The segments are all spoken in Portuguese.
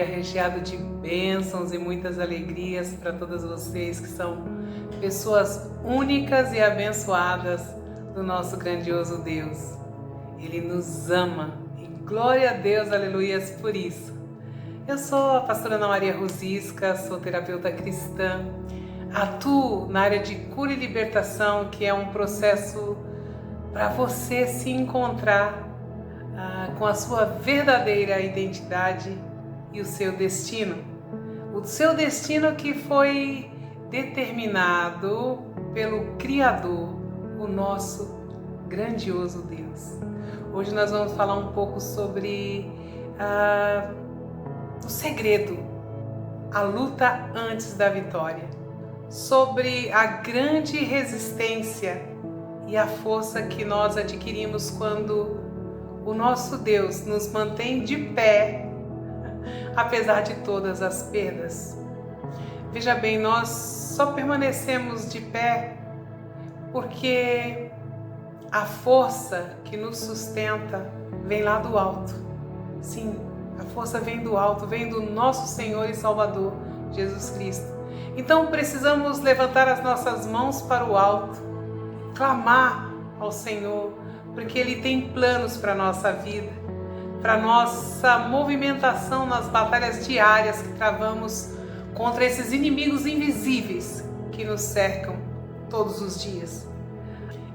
recheado de bênçãos e muitas alegrias para todas vocês que são pessoas únicas e abençoadas do nosso grandioso Deus. Ele nos ama e glória a Deus, aleluias, por isso. Eu sou a pastora Ana Maria Rosisca, sou terapeuta cristã, atuo na área de cura e libertação, que é um processo para você se encontrar com a sua verdadeira identidade e o seu destino. O seu destino que foi determinado pelo Criador, o nosso grandioso Deus. Hoje nós vamos falar um pouco sobre o segredo, a luta antes da vitória, sobre a grande resistência e a força que nós adquirimos quando o nosso Deus nos mantém de pé, apesar de todas as perdas. Veja bem, nós só permanecemos de pé porque a força que nos sustenta vem lá do alto. Sim, a força vem do alto, vem do nosso Senhor e Salvador, Jesus Cristo. Então precisamos levantar as nossas mãos para o alto, clamar ao Senhor, porque Ele tem planos para a nossa vida, para a nossa movimentação nas batalhas diárias que travamos contra esses inimigos invisíveis que nos cercam todos os dias.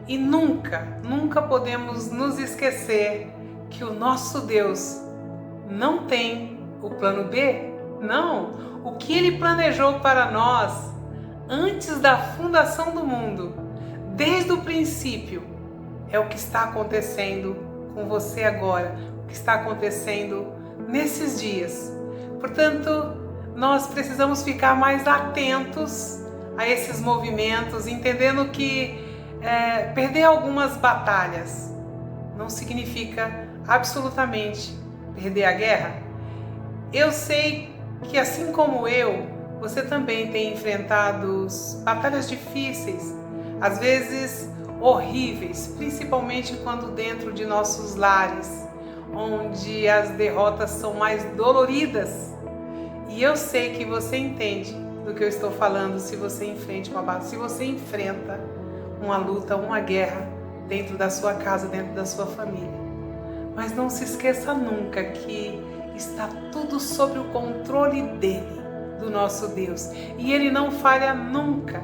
E nunca podemos nos esquecer que o nosso Deus não tem o plano B, não. O que Ele planejou para nós antes da fundação do mundo, desde o princípio, é o que está acontecendo com você agora, o que está acontecendo nesses dias. Portanto, nós precisamos ficar mais atentos a esses movimentos, entendendo que perder algumas batalhas não significa absolutamente perder a guerra. Eu sei que, assim como eu, você também tem enfrentado batalhas difíceis, às vezes horríveis, principalmente quando dentro de nossos lares, onde as derrotas são mais doloridas. E eu sei que você entende do que eu estou falando se você enfrenta uma luta, uma guerra dentro da sua casa, dentro da sua família. Mas não se esqueça nunca que está tudo sob o controle dele, do nosso Deus. E ele não falha nunca.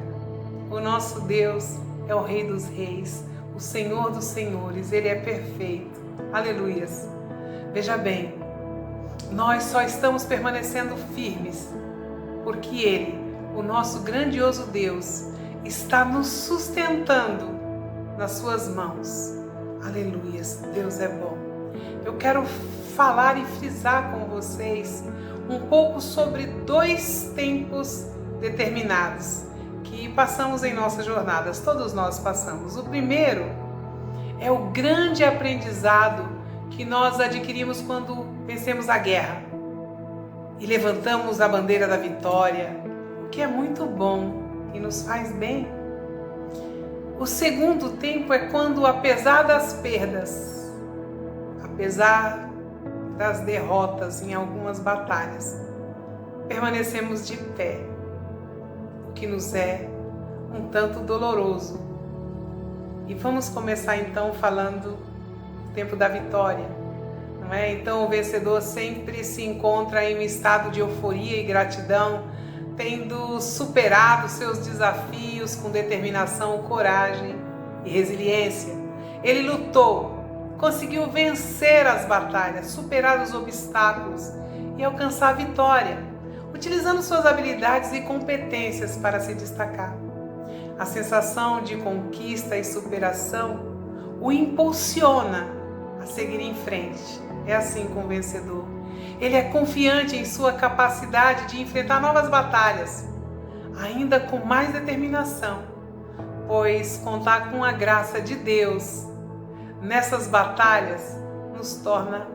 O nosso Deus é o Rei dos Reis, o Senhor dos Senhores, Ele é perfeito. Aleluias. Veja bem, nós só estamos permanecendo firmes porque Ele, o nosso grandioso Deus, está nos sustentando nas suas mãos. Aleluias, Deus é bom. Eu quero falar e frisar com vocês um pouco sobre 2 tempos determinados que passamos em nossas jornadas, todos nós passamos. O primeiro é o grande aprendizado que nós adquirimos quando vencemos a guerra e levantamos a bandeira da vitória, o que é muito bom e nos faz bem. O segundo tempo é quando, apesar das perdas, apesar das derrotas em algumas batalhas, permanecemos de pé, o que nos é um tanto doloroso. E vamos começar então falando do tempo da vitória, não é? Então o vencedor sempre se encontra em um estado de euforia e gratidão, tendo superado seus desafios com determinação, coragem e resiliência. Ele lutou, conseguiu vencer as batalhas, superar os obstáculos e alcançar a vitória, utilizando suas habilidades e competências para se destacar. A sensação de conquista e superação o impulsiona a seguir em frente. É assim com o vencedor. Ele é confiante em sua capacidade de enfrentar novas batalhas, ainda com mais determinação, pois contar com a graça de Deus nessas batalhas nos torna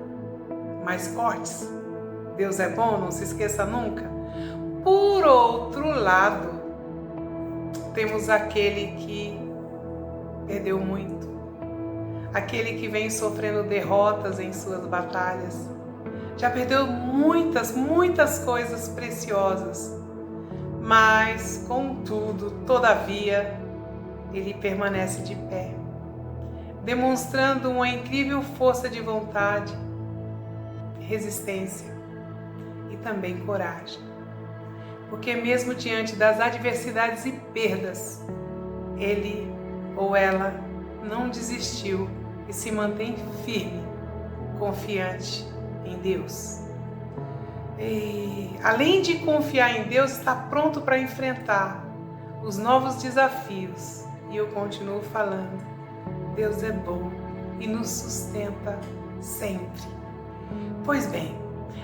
mais fortes. Deus é bom, não se esqueça nunca. Por outro lado, temos aquele que perdeu muito, aquele que vem sofrendo derrotas em suas batalhas, já perdeu muitas coisas preciosas, mas, contudo, todavia, ele permanece de pé, demonstrando uma incrível força de vontade, resistência e também coragem. Porque mesmo diante das adversidades e perdas, ele ou ela não desistiu e se mantém firme, confiante em Deus. E, além de confiar em Deus, está pronto para enfrentar os novos desafios. E eu continuo falando, Deus é bom e nos sustenta sempre. Pois bem,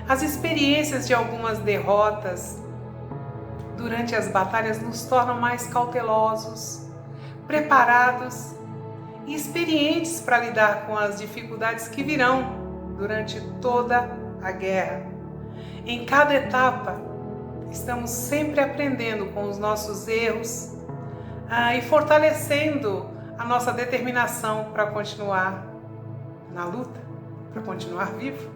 as experiências de algumas derrotas durante as batalhas nos tornam mais cautelosos, preparados e experientes para lidar com as dificuldades que virão durante toda a guerra. Em cada etapa, estamos sempre aprendendo com os nossos erros e fortalecendo a nossa determinação para continuar na luta, para continuar vivo.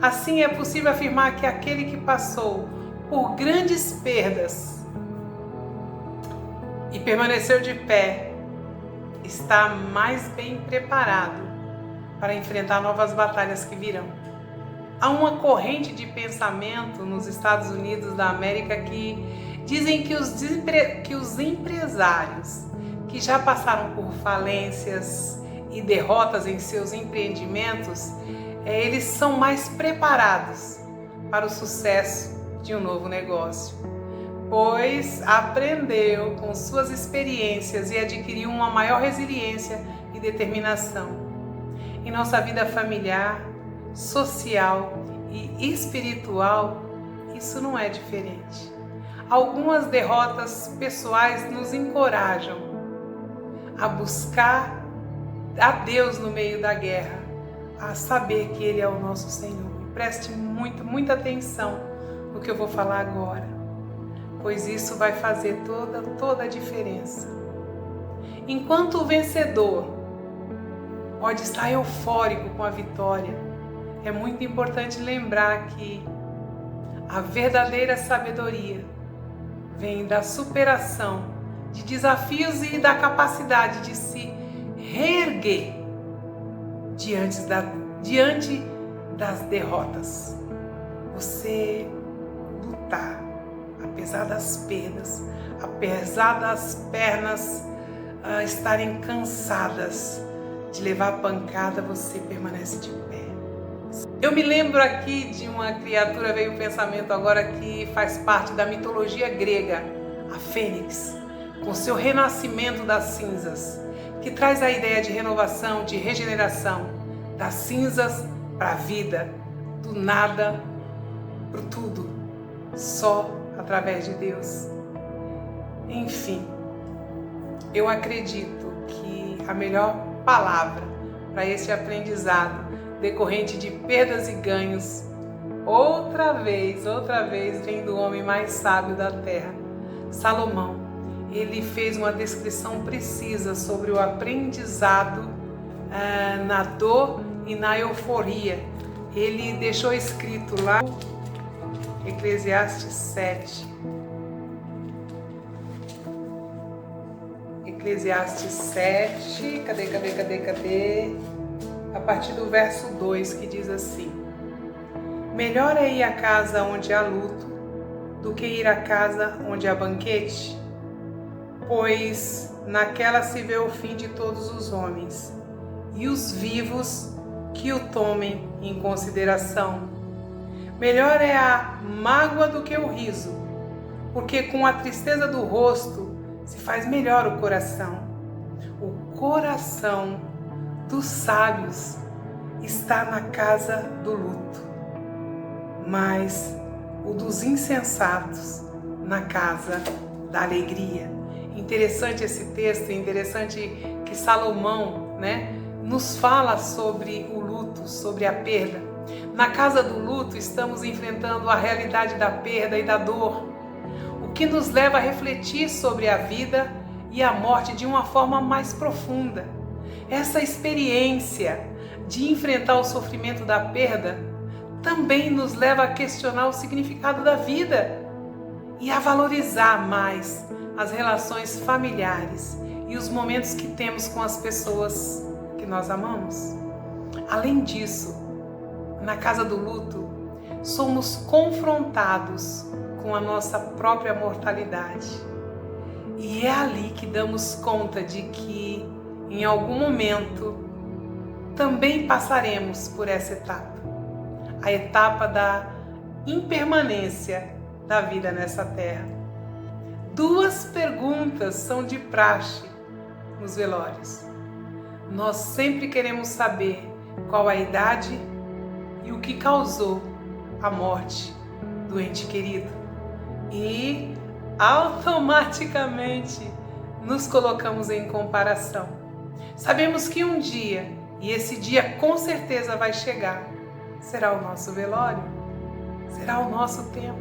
Assim, é possível afirmar que aquele que passou por grandes perdas e permaneceu de pé está mais bem preparado para enfrentar novas batalhas que virão. Há uma corrente de pensamento nos Estados Unidos da América que dizem que os empresários que já passaram por falências e derrotas em seus empreendimentos, eles são mais preparados para o sucesso de um novo negócio, pois aprendeu com suas experiências e adquiriu uma maior resiliência e determinação. Em nossa vida familiar, social e espiritual, isso não é diferente. Algumas derrotas pessoais nos encorajam a buscar a Deus no meio da guerra, a saber que Ele é o nosso Senhor. E preste muita atenção no que eu vou falar agora, pois isso vai fazer toda a diferença. Enquanto o vencedor pode estar eufórico com a vitória, é muito importante lembrar que a verdadeira sabedoria vem da superação de desafios e da capacidade de se reerguer diante das derrotas. Você lutar, apesar das perdas, apesar das pernas estarem cansadas de levar pancada, você permanece de pé. Eu me lembro aqui de uma criatura, veio o pensamento agora, que faz parte da mitologia grega, a Fênix, com seu renascimento das cinzas, que traz a ideia de renovação, de regeneração, das cinzas para a vida, do nada para o tudo, só através de Deus. Enfim, eu acredito que a melhor palavra para esse aprendizado decorrente de perdas e ganhos, outra vez, vem do homem mais sábio da terra, Salomão. Ele fez uma descrição precisa sobre o aprendizado na dor e na euforia. Ele deixou escrito lá, Eclesiastes 7. Eclesiastes 7, cadê? A partir do verso 2, que diz assim: melhor é ir à casa onde há luto do que ir à casa onde há banquete, pois naquela se vê o fim de todos os homens, e os vivos que o tomem em consideração. Melhor é a mágoa do que o riso, porque com a tristeza do rosto se faz melhor o coração. O coração dos sábios está na casa do luto, mas o dos insensatos na casa da alegria. Interessante esse texto, interessante que Salomão, nos fala sobre o luto, sobre a perda. Na casa do luto estamos enfrentando a realidade da perda e da dor, o que nos leva a refletir sobre a vida e a morte de uma forma mais profunda. Essa experiência de enfrentar o sofrimento da perda também nos leva a questionar o significado da vida e a valorizar mais as relações familiares e os momentos que temos com as pessoas que nós amamos. Além disso, na casa do luto, somos confrontados com a nossa própria mortalidade. E é ali que damos conta de que, em algum momento, também passaremos por essa etapa. A etapa da impermanência da vida nessa terra. 2 perguntas são de praxe nos velórios. Nós sempre queremos saber qual a idade e o que causou a morte do ente querido. E automaticamente nos colocamos em comparação. Sabemos que um dia, e esse dia com certeza vai chegar, será o nosso velório, será o nosso tempo.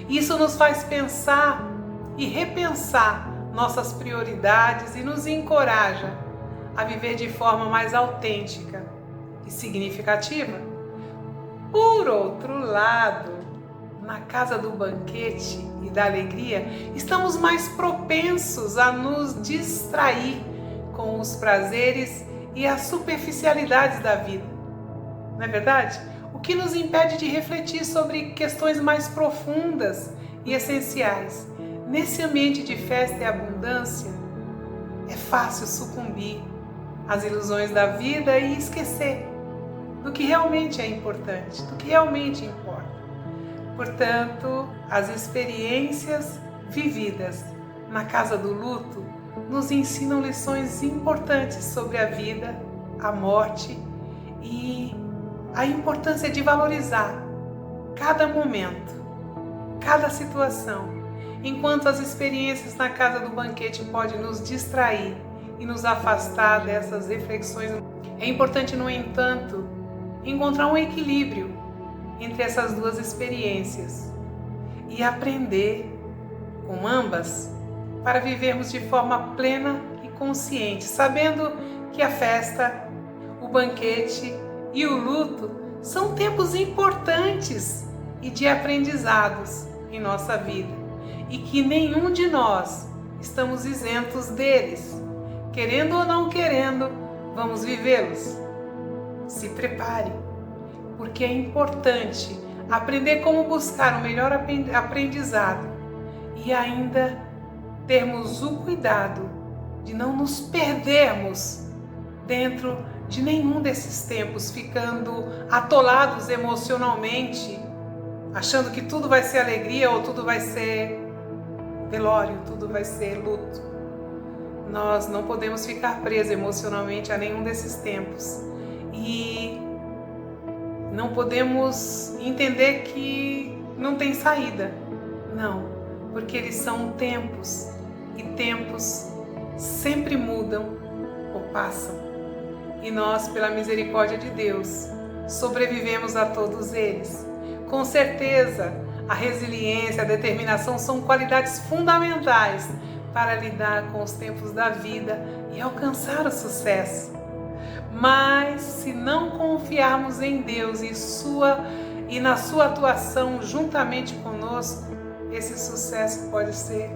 Isso nos faz pensar e repensar nossas prioridades e nos encoraja a viver de forma mais autêntica e significativa. Por outro lado, na casa do banquete e da alegria, estamos mais propensos a nos distrair com os prazeres e as superficialidades da vida. Não é verdade? O que nos impede de refletir sobre questões mais profundas e essenciais. Nesse ambiente de festa e abundância, é fácil sucumbir às ilusões da vida e esquecer do que realmente é importante, do que realmente importa. Portanto, as experiências vividas na casa do luto nos ensinam lições importantes sobre a vida, a morte e a importância de valorizar cada momento, cada situação, enquanto as experiências na casa do banquete podem nos distrair e nos afastar dessas reflexões. É importante, no entanto, encontrar um equilíbrio entre essas 2 experiências e aprender com ambas para vivermos de forma plena e consciente, sabendo que a festa, o banquete e o luto são tempos importantes e de aprendizados em nossa vida e que nenhum de nós estamos isentos deles. Querendo ou não querendo, vamos vivê-los. Se prepare, porque é importante aprender como buscar o melhor aprendizado e ainda termos o cuidado de não nos perdermos dentro de nenhum desses tempos, ficando atolados emocionalmente, achando que tudo vai ser alegria ou tudo vai ser velório, tudo vai ser luto. Nós não podemos ficar presos emocionalmente a nenhum desses tempos e não podemos entender que não tem saída. Não, porque eles são tempos e tempos sempre mudam ou passam. E nós, pela misericórdia de Deus, sobrevivemos a todos eles. Com certeza, a resiliência, a determinação são qualidades fundamentais para lidar com os tempos da vida e alcançar o sucesso. Mas se não confiarmos em Deus e na sua atuação juntamente conosco, esse sucesso pode ser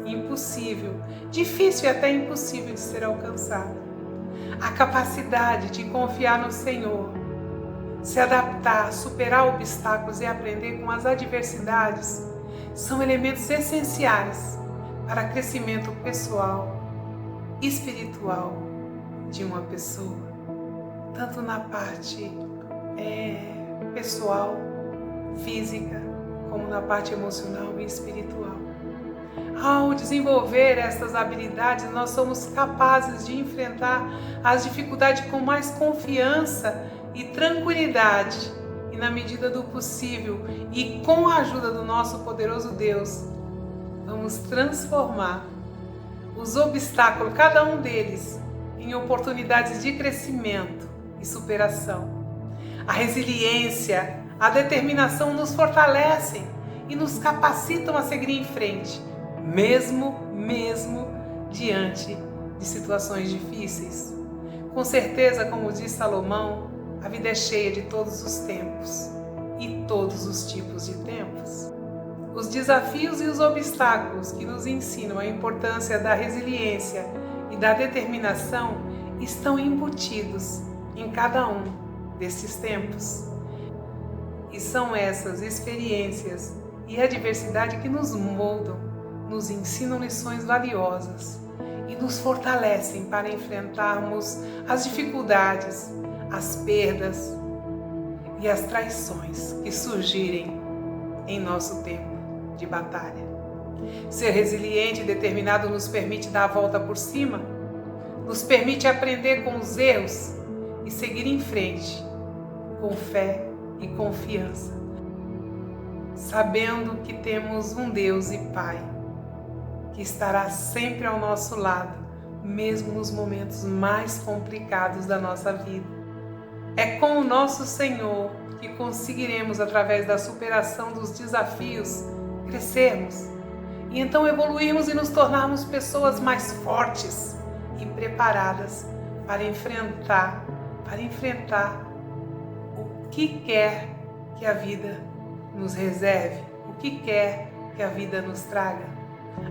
impossível, difícil e até impossível de ser alcançado. A capacidade de confiar no Senhor, se adaptar, superar obstáculos e aprender com as adversidades são elementos essenciais para o crescimento pessoal, espiritual de uma pessoa, tanto na parte pessoal, física, como na parte emocional e espiritual. Ao desenvolver essas habilidades, nós somos capazes de enfrentar as dificuldades com mais confiança e tranquilidade, e na medida do possível, e com a ajuda do nosso poderoso Deus, vamos transformar os obstáculos, cada um deles, em oportunidades de crescimento e superação. A resiliência, a determinação nos fortalecem e nos capacitam a seguir em frente, mesmo diante de situações difíceis. Com certeza, como diz Salomão, A vida é cheia de todos os tempos e todos os tipos de tempos. Os desafios e os obstáculos que nos ensinam a importância da resiliência e da determinação estão embutidos em cada um desses tempos. E são essas experiências e adversidade que nos moldam, nos ensinam lições valiosas e nos fortalecem para enfrentarmos as dificuldades, as perdas e as traições que surgirem em nosso tempo de batalha. Ser resiliente e determinado nos permite dar a volta por cima, nos permite aprender com os erros e seguir em frente com fé e confiança, sabendo que temos um Deus e Pai que estará sempre ao nosso lado, mesmo nos momentos mais complicados da nossa vida. É com o nosso Senhor que conseguiremos, através da superação dos desafios, crescermos e então evoluirmos e nos tornarmos pessoas mais fortes e preparadas para enfrentar o que quer que a vida nos reserve, o que quer que a vida nos traga.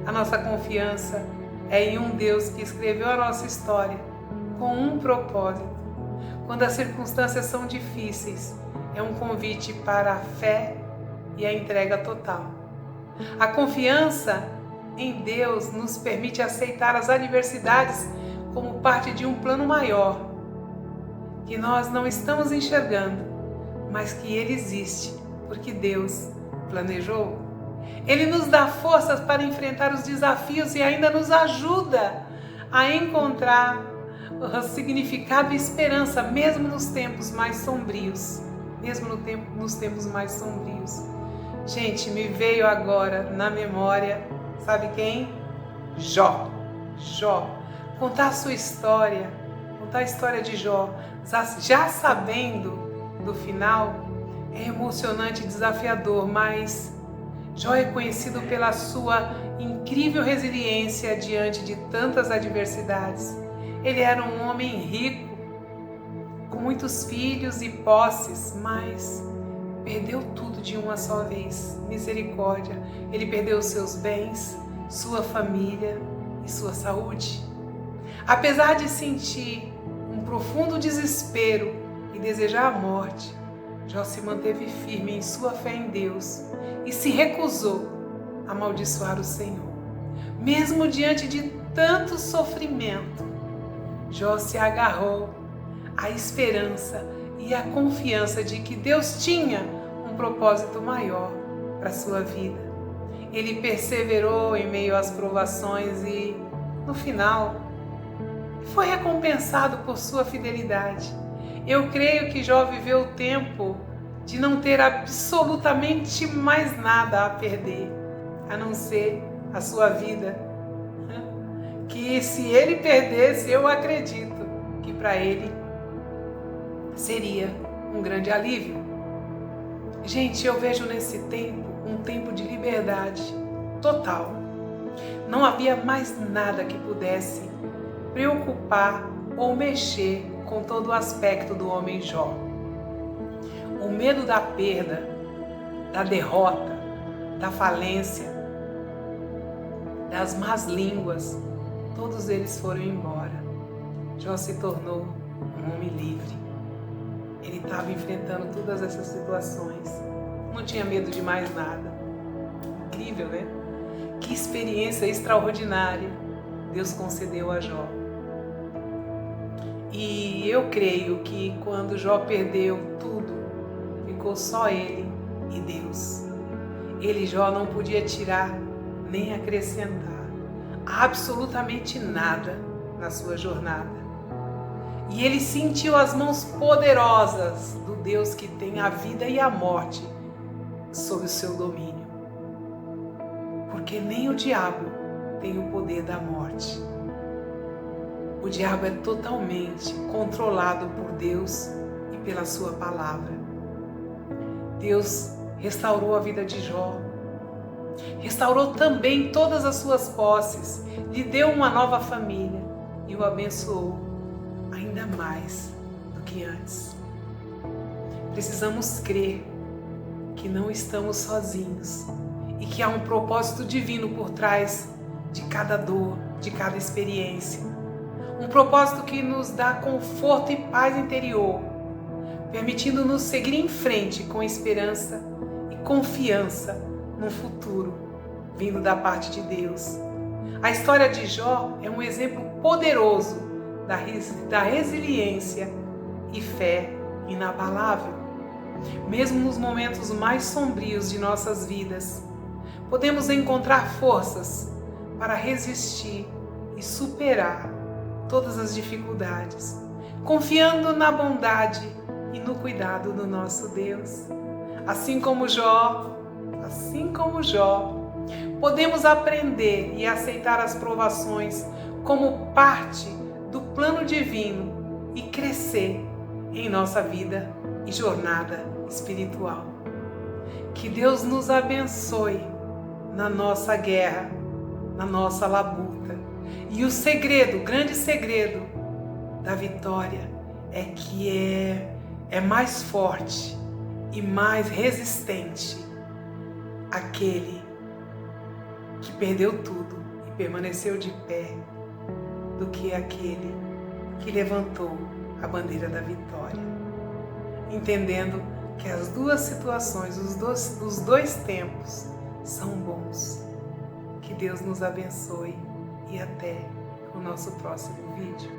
A nossa confiança é em um Deus que escreveu a nossa história com um propósito. Quando as circunstâncias são difíceis, é um convite para a fé e a entrega total. A confiança em Deus nos permite aceitar as adversidades como parte de um plano maior, que nós não estamos enxergando, mas que ele existe, porque Deus planejou. Ele nos dá forças para enfrentar os desafios e ainda nos ajuda a encontrar o significado e esperança, mesmo nos tempos mais sombrios. Nos tempos mais sombrios. Gente, me veio agora na memória, sabe quem? Jó. Contar a sua história, contar a história de Jó, já sabendo do final, é emocionante e desafiador, mas Jó é conhecido pela sua incrível resiliência diante de tantas adversidades. Ele era um homem rico, com muitos filhos e posses, mas perdeu tudo de uma só vez. Misericórdia! Ele perdeu seus bens, sua família e sua saúde. Apesar de sentir um profundo desespero e desejar a morte, Jó se manteve firme em sua fé em Deus e se recusou a amaldiçoar o Senhor. Mesmo diante de tanto sofrimento, Jó se agarrou à esperança e à confiança de que Deus tinha um propósito maior para a sua vida. Ele perseverou em meio às provações e, no final, foi recompensado por sua fidelidade. Eu creio que Jó viveu o tempo de não ter absolutamente mais nada a perder, a não ser a sua vida. Que se ele perdesse, eu acredito que para ele seria um grande alívio. Gente, eu vejo nesse tempo um tempo de liberdade total. Não havia mais nada que pudesse preocupar ou mexer com todo o aspecto do homem Jó. O medo da perda, da derrota, da falência, das más línguas, todos eles foram embora. Jó se tornou um homem livre. Ele estava enfrentando todas essas situações. Não tinha medo de mais nada. Incrível, né? Que experiência extraordinária Deus concedeu a Jó. E eu creio que quando Jó perdeu tudo, ficou só ele e Deus. Ele, Jó, não podia tirar nem acrescentar absolutamente nada na sua jornada. E ele sentiu as mãos poderosas do Deus que tem a vida e a morte sob o seu domínio. Porque nem o diabo tem o poder da morte. O diabo é totalmente controlado por Deus e pela sua palavra. Deus restaurou a vida de Jó. Restaurou também todas as suas posses. Lhe deu uma nova família e o abençoou ainda mais do que antes. precisamos crer que não estamos sozinhos e que há um propósito divino por trás de cada dor, de cada experiência. Um propósito que nos dá conforto e paz interior, permitindo-nos seguir em frente com esperança e confiança no futuro vindo da parte de Deus. A história de Jó é um exemplo poderoso da resiliência e fé inabalável. Mesmo nos momentos mais sombrios de nossas vidas, podemos encontrar forças para resistir e superar todas as dificuldades, confiando na bondade e no cuidado do nosso Deus. Assim como Jó, podemos aprender e aceitar as provações como parte do plano divino e crescer em nossa vida e jornada espiritual. Que Deus nos abençoe na nossa guerra, na nossa labuta. E o segredo, o grande segredo da vitória é que é mais forte e mais resistente aquele que perdeu tudo e permaneceu de pé do que aquele que levantou a bandeira da vitória. Entendendo que as duas situações, os dois tempos são bons. Que Deus nos abençoe e até o nosso próximo vídeo.